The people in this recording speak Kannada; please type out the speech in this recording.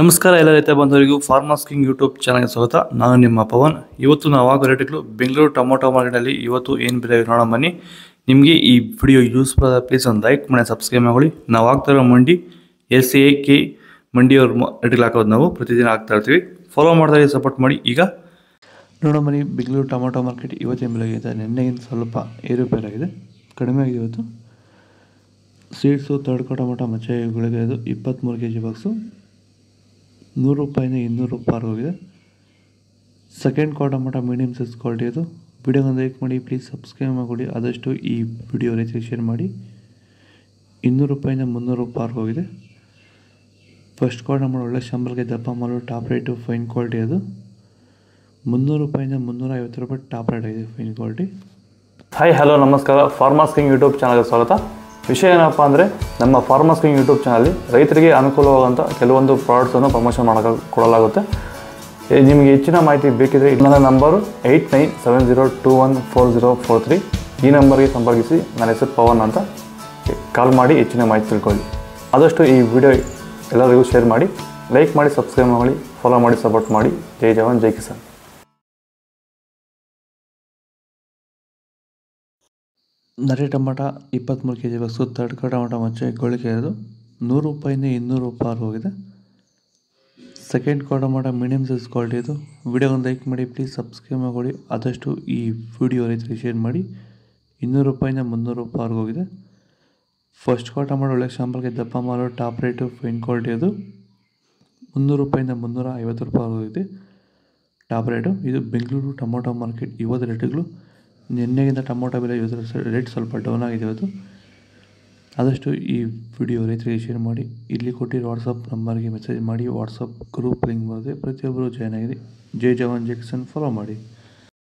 ನಮಸ್ಕಾರ ಎಲ್ಲ ರೈತ ಬಂಧುವರಿಗೂ ಫಾರ್ಮರ್ಸ್ ಕಿಂಗ್ ಯೂಟ್ಯೂಬ್ ಚಾನಲ್ಗೆ ಸ್ವಾಗತ. ನಾನು ನಿಮ್ಮ ಪವನ್. ಇವತ್ತು ನಾವು ಆಗೋ ರೇಟ್ಗಳು ಬೆಂಗಳೂರು ಟೊಮೊಟೊ ಮಾರ್ಕೆಟಲ್ಲಿ ಇವತ್ತು ಏನು ಬೆಲೆ ನೋಡೋಣ ಬನ್ನಿ. ನಿಮಗೆ ಈ ವಿಡಿಯೋ ಯೂಸ್ಫುಲ್ ಆದ ಪ್ಲೀಸ್ ಒಂದು ಲೈಕ್ ಮಾಡಿ ಸಬ್ಸ್ಕ್ರೈಬ್ ಮಾಡಿ. ನಾವು ಆಗ್ತಾಯಿರೋ ಮಂಡಿ SAK ಮಂಡಿಯವ್ರ ರೇಟ್ಗಳು ಹಾಕೋದು ನಾವು ಪ್ರತಿದಿನ ಆಗ್ತಾ ಇರ್ತೀವಿ. ಫಾಲೋ ಮಾಡ್ತಾ ಸಪೋರ್ಟ್ ಮಾಡಿ. ಈಗ ನೋಡೋ ಬನ್ನಿ, ಬೆಂಗಳೂರು ಟೊಮೊಟೊ ಮಾರ್ಕೆಟ್ ಇವತ್ತೇನು ಬೆಲೆ ಆಗಿದೆ. ನಿನ್ನೆಗಿಂತ ಸ್ವಲ್ಪ ಏರುಪೇರಾಗಿದೆ, ಕಡಿಮೆ ಆಗಿದೆ ಇವತ್ತು. ಸೀಡ್ಸು ತಡ್ಕೋ ಟೊಮೊಟೊ ಮಚ್ಚೆಗಳಿಗೆ ಇದು 23 kg ಬಾಕ್ಸು 100 ರೂಪಾಯಿಂದ 200 ರೂಪಾಯಿ ಹೋಗಿದೆ. Second quarter tomato medium size quality ಅದು. ವಿಡಿಯೋಗೊಂದು ಲೈಕ್ ಮಾಡಿ, ಪ್ಲೀಸ್ ಸಬ್ಸ್ಕ್ರೈಬ್ ಮಾಡಿ. ಆದಷ್ಟು ಈ ವಿಡಿಯೋ ರೈತರಿಗೆ ಶೇರ್ ಮಾಡಿ. 200 ರೂಪಾಯಿಂದ 300 ರೂಪಾಯಿ ಹೋಗಿದೆ. ಫಸ್ಟ್ ಕ್ವಾರ್ಟರ್ ಟೊಮೊಟೊ ಒಳ್ಳೆ ಶಂಬಲ್ಗೆ ದಪ್ಪ ಮಾಲು, ಟಾಪ್ ರೇಟು ಫೈನ್ ಕ್ವಾಲಿಟಿ ಅದು. 300 ರೂಪಾಯಿಂದ 350 ರೂಪಾಯಿ ಟಾಪ್ ರೇಟ್ ಆಗಿದೆ, ಫೈನ್ ಕ್ವಾಲಿಟಿ. ಹಾಯ್ ಹಲೋ ನಮಸ್ಕಾರ, ಫಾರ್ಮರ್ಸ್ ಕಿಂಗ್ ಯೂಟ್ಯೂಬ್ ಚಾನಲ್ಗೆ ಸ್ವಾಗತ. ವಿಷಯ ಏನಪ್ಪ ಅಂದರೆ, ನಮ್ಮ ಫಾರ್ಮರ್ಸ್ ಕಿಂಗ್ ಯೂಟ್ಯೂಬ್ ಚಾನಲ್ಲಿ ರೈತರಿಗೆ ಅನುಕೂಲವಾದಂಥ ಕೆಲವೊಂದು ಪ್ರಾಡಕ್ಟ್ಸನ್ನು ಪ್ರಮೋಷನ್ ಕೊಡಲಾಗುತ್ತೆ. ನಿಮಗೆ ಹೆಚ್ಚಿನ ಮಾಹಿತಿ ಬೇಕಿದ್ರೆ ನನ್ನ ನಂಬರು 8970214043. ಈ ನಂಬರ್ಗೆ ಸಂಪರ್ಕಿಸಿ. ನನ್ನ ಹೆಸರು ಪವನ್ ಅಂತ. ಕಾಲ್ ಮಾಡಿ ಹೆಚ್ಚಿನ ಮಾಹಿತಿ ತಿಳ್ಕೊಳ್ಳಿ. ಆದಷ್ಟು ಈ ವಿಡಿಯೋ ಎಲ್ಲರಿಗೂ ಶೇರ್ ಮಾಡಿ, ಲೈಕ್ ಮಾಡಿ, ಸಬ್ಸ್ಕ್ರೈಬ್ ಮಾಡಿ, ಫಾಲೋ ಮಾಡಿ, ಸಪೋರ್ಟ್ ಮಾಡಿ. ಜೈ ಜವಾನ್, ಜೈ ಕಿಸಾನ್. ನರಿ ಟೊಮೊಟೊ 23 kg ಬಾಕ್ಸು ತಡ್ಕೋ ಟೊಮೊಟೊ ಮಚ್ಚೆ ಗೋಳಿಕೆ ಇರೋದು 100 ರೂಪಾಯಿಂದ 200 ರೂಪಾಯಿ ಹೋಗಿದೆ. Second quarter tomato medium size quality ಇದು. ವಿಡಿಯೋಗೊಂದು ಲೈಕ್ ಮಾಡಿ, ಪ್ಲೀಸ್ ಸಬ್ಸ್ಕ್ರೈಬ್ ಮಾಡಿ. ಆದಷ್ಟು ಈ ವಿಡಿಯೋ ರೈತರಿಗೆ ಶೇರ್ ಮಾಡಿ. 200 ರೂಪಾಯಿಂದ 300 ರೂಪಾಯಿ ಹೋಗಿದೆ. ಫಸ್ಟ್ ಕ್ವಾರ್ಟರ್ ಟೊಮೊಟೊ ಒಳ್ಳೆ ಶಾಂಪಲ್ಗೆ ದಪ್ಪ ಮಾಲು, ಟಾಪ್ ರೇಟು ಫೈನ್ ಕ್ವಾಲಿಟಿ ಅದು. 300 ರೂಪಾಯಿಂದ 350 ರೂಪಾಯಿ ಹೋಗಿದೆ ಟಾಪ್ ರೇಟು. ಇದು ಬೆಂಗಳೂರು ಟೊಮೊಟೊ ಮಾರ್ಕೆಟ್ ಇವತ್ತು ರೇಟ್ಗಳು. ನಿನ್ನೆಗಿಂತ ಟೊಮೊಟೊ ಬೆಲೆ ಇವತ್ತು ರೇಟ್ ಸ್ವಲ್ಪ ಡೌನ್ ಆಗಿದೆ ಇವತ್ತು. ಆದಷ್ಟು ಈ ವಿಡಿಯೋ ರೈತರಿಗೆ ಶೇರ್ ಮಾಡಿ. ಇಲ್ಲಿ ಕೊಟ್ಟಿರೋ ವಾಟ್ಸಪ್ ನಂಬರ್ಗೆ ಮೆಸೇಜ್ ಮಾಡಿ. ವಾಟ್ಸಪ್ ಗ್ರೂಪ್ ಲಿಂಕ್ ಬರುತ್ತೆ, ಪ್ರತಿಯೊಬ್ಬರು ಜಾಯ್ನ್ ಆಗಿದೆ. ಜೈ ಜವಾನ್, ಜೈ ಕಿಸಾನ್. ಫಾಲೋ ಮಾಡಿ.